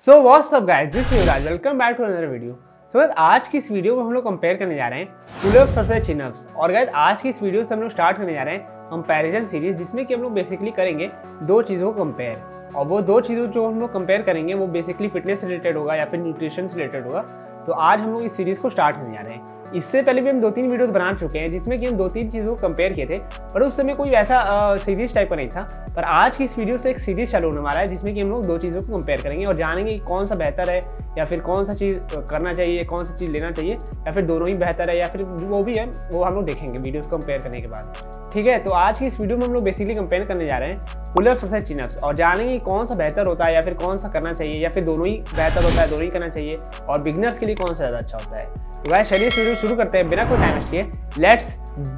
So what's up guys, this is Yuvraj, welcome back to another video. So guys, आज की इस video में हम लोग कंपेयर करने जा रहे हैं पुलअप्स वर्सेस चिनअप्स। और गाइस, आज की इस वीडियो से हम लोग स्टार्ट करने जा रहे हैं कंपैरिजन सीरीज, जिसमें कि हम लोग बेसिकली करेंगे दो चीज़ों को कंपेयर। और वो दो चीज़ों जो हम लोग कंपेयर करेंगे वो बेसिकली फिटनेस रिलेटेड होगा या फिर न्यूट्रिशन से रिलेटेड होगा। तो आज हम लोग इस सीरीज़ को स्टार्ट करने जा रहे हैं। इससे पहले भी हम 2-3 वीडियोस बना चुके हैं जिसमें कि हम 2-3 चीज़ों को कंपेयर किए थे, पर उस समय कोई ऐसा सीरीज टाइप का नहीं था। पर आज की इस वीडियो से एक सीरीज चालू होने वाला है जिसमें कि हम लोग दो चीज़ों को कंपेयर करेंगे और जानेंगे कि कौन सा बेहतर है या फिर कौन सा चीज़ करना चाहिए, कौन सा चीज़ लेना चाहिए, या फिर दोनों ही बेहतर है या फिर वो भी है, वो हम लोग देखेंगे वीडियोस कंपेयर करने के बाद। ठीक है, तो आज की इस वीडियो में हम लोग बेसिकली कंपेयर करने जा रहे हैं पुलअप्स वर्सेस चिनअप्स और जानेंगे कौन सा बेहतर होता है या फिर कौन सा करना चाहिए या फिर दोनों ही बेहतर होता है, दोनों ही करना चाहिए, और बिगिनर्स के लिए कौन सा ज़्यादा अच्छा होता है। तो गाइस, चलिए इस वीडियो शुरू करते हैं बिना कोई टाइम वेस्ट किए। Let's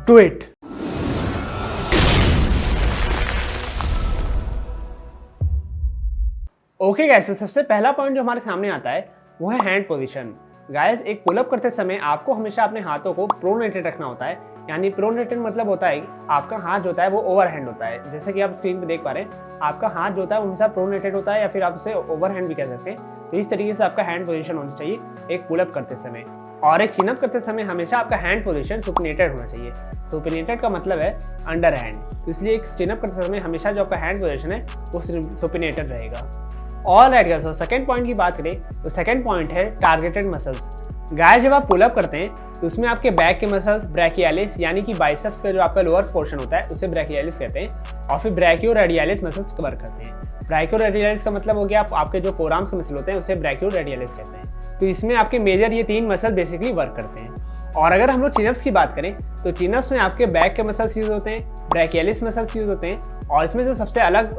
do it. Okay guys, तो सबसे पहला पॉइंट जो हमारे सामने आता है वो है हैंड पोजीशन। गाइस, एक पुलअप करते समय आपको हमेशा अपने हाथों को प्रोनेटेड रखना होता है। यानी प्रोनेटेड मतलब होता है आपका हाथ जो होता है वो ओवरहैंड होता है। जैसे कि आप स्क्रीन पे देख पा रहे हैं, आपका हाथ जो होता है हमेशा प्रोनेटेड होता है या फिर आप उसे ओवरहैंड भी कह सकते हैं। तो इस तरीके से आपका हैंड पोजीशन होनी चाहिए एक पुलअप करते समय। और एक चिनअप करते समय हमेशा आपका हैंड पोजीशन सुपिनेटेड होना चाहिए। सुपिनेटेड का मतलब है अंडर हैंड, तो इसलिए एक चिनअप करते समय हमेशा जो आपका हैंड पोजीशन है वो सुपिनेटेड रहेगा। ऑलराइट गाइस, तो सेकंड पॉइंट की बात करें तो सेकंड पॉइंट है टारगेटेड मसल्स। गाइस, जब आप पुलअप करते हैं तो उसमें आपके बैक के मसल्स, ब्रैकियालिस यानी कि बाइसेप्स का जो आपका लोअर पोर्शन होता है उसे ब्रैकियालिस कहते हैं, और फिर ब्रैकियोरेडियालिस मसल्स कवर करते हैं। ब्रैकियोरेडियालिस का मतलब हो गया आपके जो फोरआर्म्स के मसल होते हैं उसे ब्रैकियोरेडियालिस कहते हैं। तो इसमें आपके मेजर ये 3 मसल बेसिकली वर्क करते हैं। और अगर हम लोग चिनअप्स की बात करें तो चिनअप्स में आपके बैक के मसल्स यूज होते हैं, ब्रैकियालिस मसल्स यूज होते हैं, और इसमें जो सबसे अलग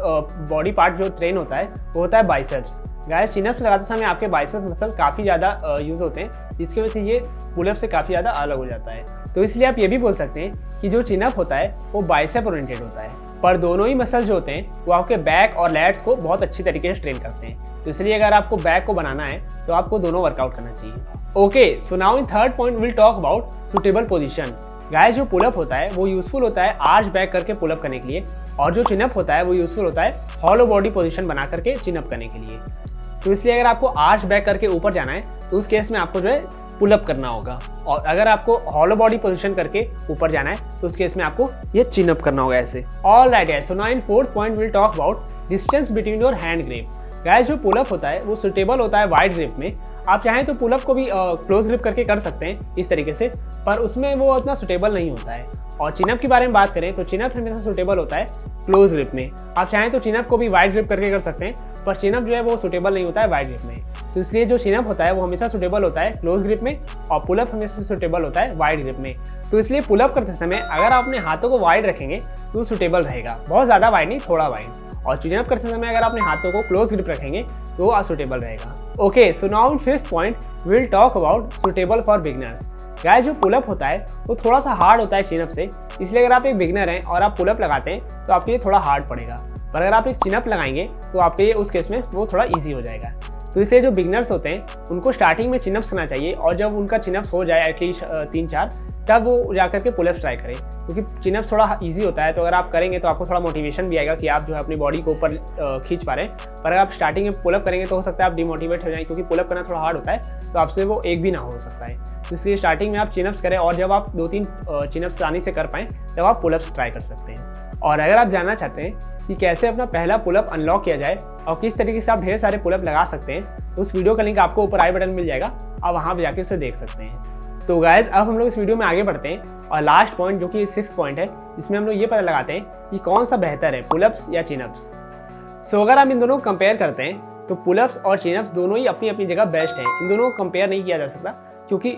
बॉडी पार्ट जो ट्रेन होता है वो होता है बाइसेप्स। गाइस, चिनअप्स लगाते समय आपके बाइसेप्स मसल काफ़ी ज़्यादा यूज होते हैं, जिसकी वजह से ये पुलअप से काफ़ी ज़्यादा अलग हो जाता है। तो इसलिए आप ये भी बोल सकते हैं कि जो चिनअप होता है वो बाइसेप ओरिएंटेड होता है, पर दोनों ही मसल्स जो होते हैं वो आपके बैक और लैट्स को बहुत अच्छी तरीके से ट्रेन करते हैं। तो इसलिए अगर आपको बैक को बनाना है तो आपको दोनों वर्कआउट करना चाहिए। Okay, so now in third point will talk about suitable position. Guys, जो पुलअप होता है वो यूजफुल होता है आर्च बैक करके पुलअप करने के लिए, और जो चिनअप होता है वो यूजफुल होता है हॉलो बॉडी पोजीशन बना करके चिनअप करने के लिए। तो इसलिए अगर आपको आर्च बैक करके ऊपर जाना है तो उस केस में आपको जो है पुलअप करना होगा, और अगर आपको हॉलो बॉडी पोजीशन करके ऊपर जाना है तो उस केस में आपको ये चिनअप करना होगा ऐसे। Alright guys, so now in fourth point will talk about distance between your hand grip. Guys, जो पुलअप होता है वो सुटेबल होता है वाइड ग्रिप में। आप चाहें तो पुलअप को भी क्लोज ग्रिप करके कर सकते हैं इस तरीके से, पर उसमें वो उतना सुटेबल नहीं होता है। और चिनअप की बारे में बात करें तो चिनअप हमेशा सुटेबल होता है क्लोज ग्रिप में। आप चाहें तो चिनअप को भी वाइड ग्रिप करके कर सकते हैं, पर चिनअप जो है वो सुटेबल नहीं होता है वाइड ग्रिप में। तो इसलिए जो चिनअप होता है वो हमेशा सुटेबल होता है क्लोज ग्रिप में, और पुलअप हमेशा सुटेबल होता है वाइड ग्रिप में। तो इसलिए पुलअप करते समय अगर आप अपने हाथों को वाइड रखेंगे तो सुटेबल रहेगा, बहुत ज़्यादा वाइड नहीं, थोड़ा वाइड। और चिनअप करते समय अगर अपने हाथों को क्लोज ग्रिप रखेंगे तो असूटेबल रहेगा। Okay, so now in fifth point will talk about suitable for beginners. Guys, जो पुलअप होता है वो थोड़ा सा हार्ड होता है चिनअप से, इसलिए अगर आप एक बिगिनर हैं और आप पुलअप लगाते हैं तो आपके लिए थोड़ा हार्ड पड़ेगा, पर अगर आप एक चिनअप लगाएंगे तो आपके लिए उस केस में वो थोड़ा ईजी हो जाएगा। तो इसलिए जो बिगिनर्स होते हैं उनको स्टार्टिंग में चिनअप्स करना चाहिए, और जब उनका चिनअप्स हो जाए एटलीस्ट 3-4, तब वो जाकर के पुलअप्स ट्राई करें, क्योंकि चिनअप्स थोड़ा इजी होता है। तो अगर आप करेंगे तो आपको थोड़ा मोटिवेशन भी आएगा कि आप जो है अपनी बॉडी को ऊपर खींच पा रहे हैं। पर अगर आप स्टार्टिंग में पुलअप करेंगे तो हो सकता है आप डिमोटिवेट हो जाएं, क्योंकि पुलअप करना थोड़ा हार्ड होता है, तो आपसे वो एक भी ना हो सकता है। तो इसलिए स्टार्टिंग में आप चिनअप्स करें, और जब आप 2-3 चिनअप्स आसानी से कर पाएँ तब आप पुलअप्स ट्राई कर सकते हैं। और अगर आप जानना चाहते हैं कि कैसे अपना पहला पुलअप अनलॉक किया जाए और किस तरीके से आप ढेर सारे पुलअप लगा सकते हैं, तो उस वीडियो का लिंक आपको ऊपर आई बटन मिल जाएगा, आप वहाँ पर जाके उसे देख सकते हैं। तो गाइस, अब हम लोग इस वीडियो में आगे बढ़ते हैं, और लास्ट पॉइंट जो कि 6th पॉइंट है, इसमें हम लोग ये पता लगाते हैं कि कौन सा बेहतर है, पुलअप्स या चिनअप्स। सो अगर आप इन दोनों को कंपेयर करते हैं तो पुलअप्स और चिनअप्स दोनों ही अपनी अपनी जगह बेस्ट हैं। इन दोनों को कंपेयर नहीं किया जा सकता, क्योंकि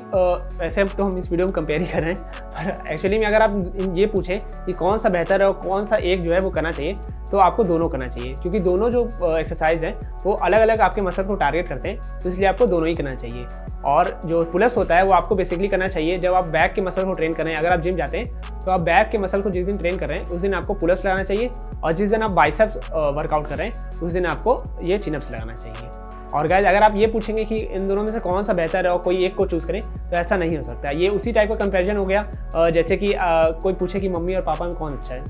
वैसे तो हम इस वीडियो में कंपेयर ही कर रहे हैं, पर एक्चुअली में अगर आप ये पूछें कि कौन सा बेहतर है और कौन सा एक जो है वो करना चाहिए, तो आपको दोनों करना चाहिए, क्योंकि दोनों जो एक्सरसाइज हैं वो अलग अलग आपके मसल को टारगेट करते हैं। तो इसलिए आपको दोनों ही करना चाहिए। और जो पुलअप्स होता है वो आपको बेसिकली करना चाहिए जब आप बैक के मसल को ट्रेन कर रहे हैं। अगर आप जिम जाते हैं तो आप बैक के मसल को जिस दिन ट्रेन कर रहे हैं उस दिन आपको पुलअप्स लगाना चाहिए, और जिस दिन आप बाइसेप्स वर्कआउट कर रहे हैं उस दिन आपको ये चिनअप्स लगाना चाहिए। और गाइस, अगर आप ये पूछेंगे कि इन दोनों में से कौन सा बेहतर है और कोई एक को चूज़ करें, तो ऐसा नहीं हो सकता। ये उसी टाइप का कंपैरिजन हो गया जैसे कि कोई पूछे कि मम्मी और पापा में कौन अच्छा है।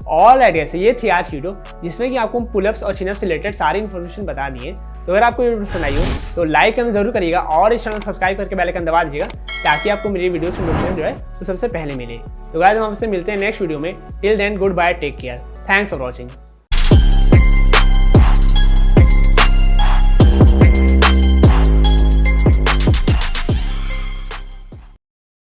ऑल राइट गाइस, ये थी आज वीडियो जिसमें कि आपको पुलअप्स और चिनअप्स से रिलेटेड सारी इन्फॉर्मेशन बता दी है। तो अगर आपको ये वीडियो पसंद आई हो तो लाइक करना जरूर करिएगा और इस चैनल को सब्सक्राइब करके बेल आइकन दबा दीजिएगा ताकि आपको मेरी वीडियोस की नोटिफिकेशन जो है वो सबसे पहले मिले। तो गाइस हम आपसे मिलते हैं नेक्स्ट वीडियो में। Till then good bye, take care, thanks for watching.